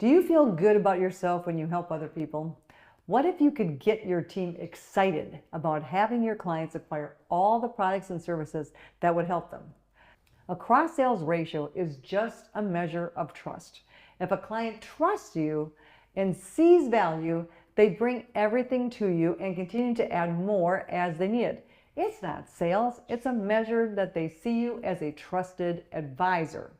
Do you feel good about yourself when you help other people? What if you could get your team excited about having your clients acquire all the products and services that would help them? A cross-sales ratio is just a measure of trust. If a client trusts you and sees value, they bring everything to you and continue to add more as they need it. It's not sales, it's a measure that they see you as a trusted advisor.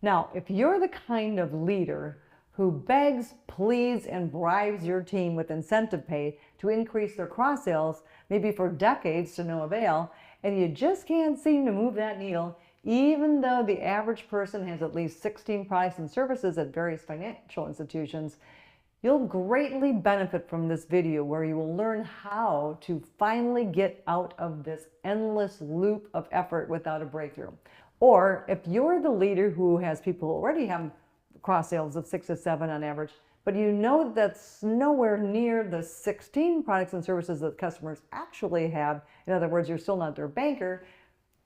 Now, if you're the kind of leader who begs, pleads, and bribes your team with incentive pay to increase their cross-sales, maybe for decades to no avail, and you just can't seem to move that needle, even though the average person has at least 16 products and services at various financial institutions, you'll greatly benefit from this video where you will learn how to finally get out of this endless loop of effort without a breakthrough. Or if you're the leader who has people who already have cross sales of 6 to 7 on average, but you know that's nowhere near the 16 products and services that customers actually have, in other words, you're still not their banker,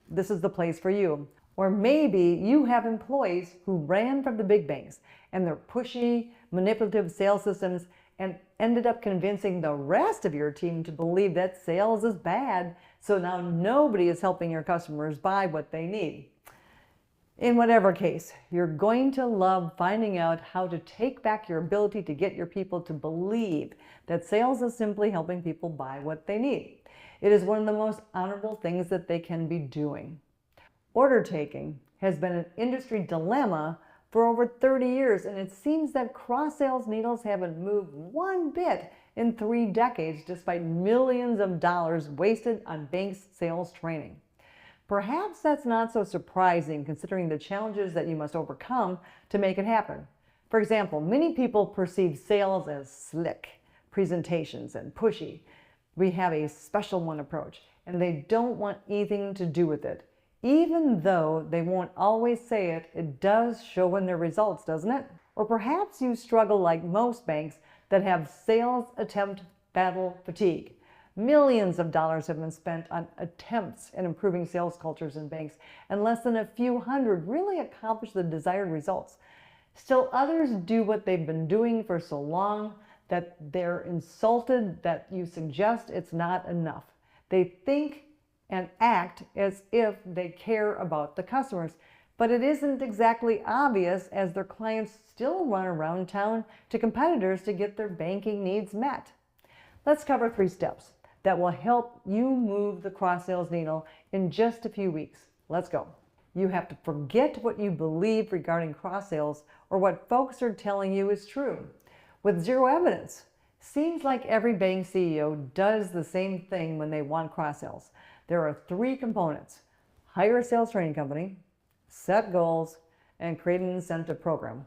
this is the place for you. Or maybe you have employees who ran from the big banks and their pushy, manipulative sales systems and ended up convincing the rest of your team to believe that sales is bad, so now nobody is helping your customers buy what they need. In whatever case, you're going to love finding out how to take back your ability to get your people to believe that sales is simply helping people buy what they need. It is one of the most honorable things that they can be doing. Order taking has been an industry dilemma for over 30 years, and it seems that cross-sales needles haven't moved one bit in 3 decades, despite millions of dollars wasted on banks' sales training. Perhaps that's not so surprising considering the challenges that you must overcome to make it happen. For example, many people perceive sales as slick presentations and pushy. We have a special one approach, and they don't want anything to do with it. Even though they won't always say it, it does show in their results, doesn't it? Or perhaps you struggle like most banks that have sales attempt battle fatigue. Millions of dollars have been spent on attempts at improving sales cultures in banks, and less than a few hundred really accomplish the desired results. Still others do what they've been doing for so long that they're insulted that you suggest it's not enough. They think and act as if they care about the customers, but it isn't exactly obvious as their clients still run around town to competitors to get their banking needs met. Let's cover 3 steps that will help you move the cross-sales needle in just a few weeks. Let's go. You have to forget what you believe regarding cross-sales or what folks are telling you is true. With zero evidence, seems like every bank CEO does the same thing when they want cross-sales. There are 3 components: hire a sales training company, set goals, and create an incentive program.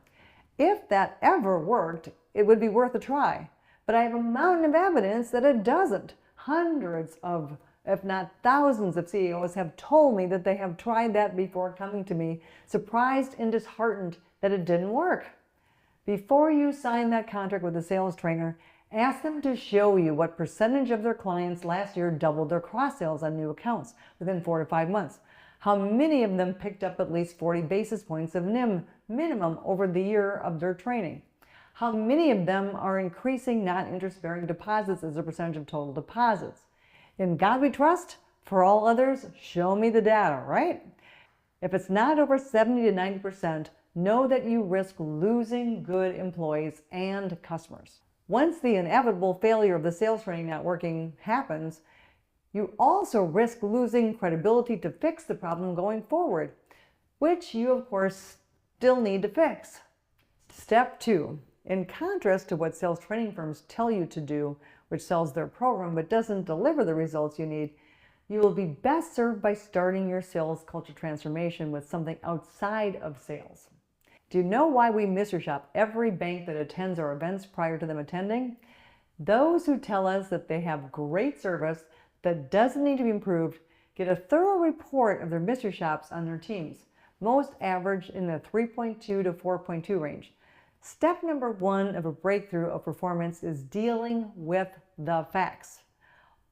If that ever worked, it would be worth a try. But I have a mountain of evidence that it doesn't. Hundreds of, if not thousands of CEOs have told me that they have tried that before coming to me, surprised and disheartened that it didn't work. Before you sign that contract with a sales trainer, ask them to show you what percentage of their clients last year doubled their cross-sales on new accounts within 4 to 5 months. How many of them picked up at least 40 basis points of NIM minimum over the year of their training? How many of them are increasing non-interest-bearing deposits as a percentage of total deposits? In God we trust, for all others, show me the data, right? If it's not over 70 to 90%, know that you risk losing good employees and customers. Once the inevitable failure of the sales training not working happens, you also risk losing credibility to fix the problem going forward, which you, of course, still need to fix. Step 2. In contrast to what sales training firms tell you to do, which sells their program but doesn't deliver the results you need, you will be best served by starting your sales culture transformation with something outside of sales. Do you know why we mystery shop every bank that attends our events prior to them attending? Those who tell us that they have great service that doesn't need to be improved get a thorough report of their mystery shops on their teams. Most average in the 3.2 to 4.2 range. Step number 1 of a breakthrough of performance is dealing with the facts.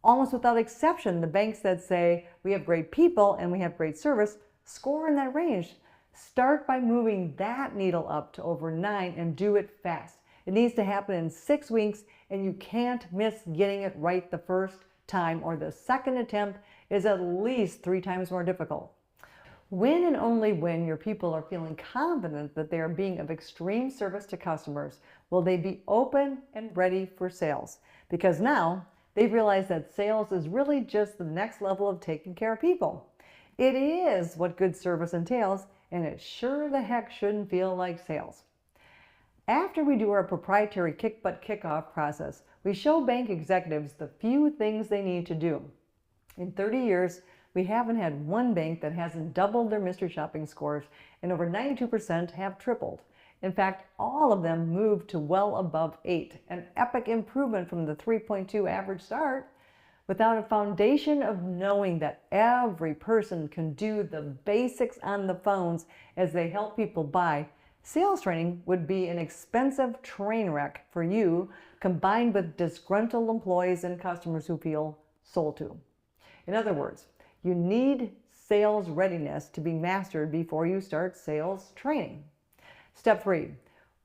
Almost without exception, the banks that say we have great people and we have great service score in that range. Start by moving that needle up to over 9 and do it fast. It needs to happen in 6 weeks, and you can't miss getting it right the first time, or the second attempt is at least 3 times more difficult. When and only when your people are feeling confident that they are being of extreme service to customers will they be open and ready for sales, because now they've realized that sales is really just the next level of taking care of people. It is what good service entails, and it sure the heck shouldn't feel like sales. After we do our proprietary kick-butt kickoff process, we show bank executives the few things they need to do. In 30 years, we haven't had one bank that hasn't doubled their mystery shopping scores, and over 92% have tripled. In fact, all of them moved to well above 8, an epic improvement from the 3.2 average start. Without a foundation of knowing that every person can do the basics on the phones as they help people buy, sales training would be an expensive train wreck for you, combined with disgruntled employees and customers who feel sold to. In other words, you need sales readiness to be mastered before you start sales training. Step 3,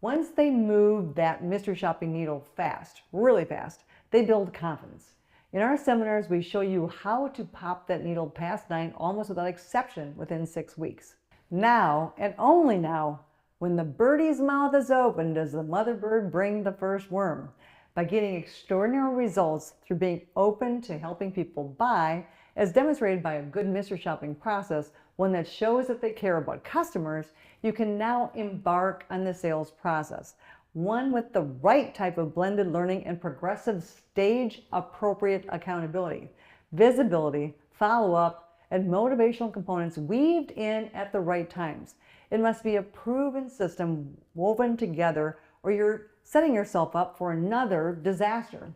once they move that mystery shopping needle fast, really fast, they build confidence. In our seminars, we show you how to pop that needle past 9 almost without exception within 6 weeks. Now, and only now, when the birdie's mouth is open, does the mother bird bring the first worm. By getting extraordinary results through being open to helping people buy, as demonstrated by a good mystery shopping process, one that shows that they care about customers, you can now embark on the sales process. One with the right type of blended learning and progressive stage-appropriate accountability, visibility, follow-up, and motivational components weaved in at the right times. It must be a proven system woven together, or you're setting yourself up for another disaster.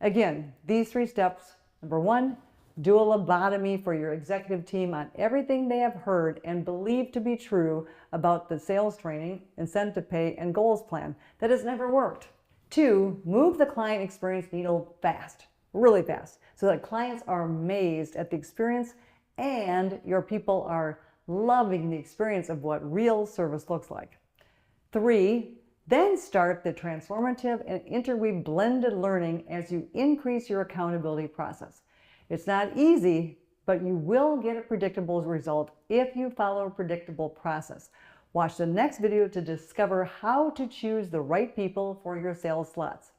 Again, these 3 steps. Number 1, do a lobotomy for your executive team on everything they have heard and believe to be true about the sales training, incentive pay, and goals plan that has never worked. 2, move the client experience needle fast, really fast, so that clients are amazed at the experience and your people are loving the experience of what real service looks like. 3, then start the transformative and interweave blended learning as you increase your accountability process. It's not easy, but you will get a predictable result if you follow a predictable process. Watch the next video to discover how to choose the right people for your sales slots.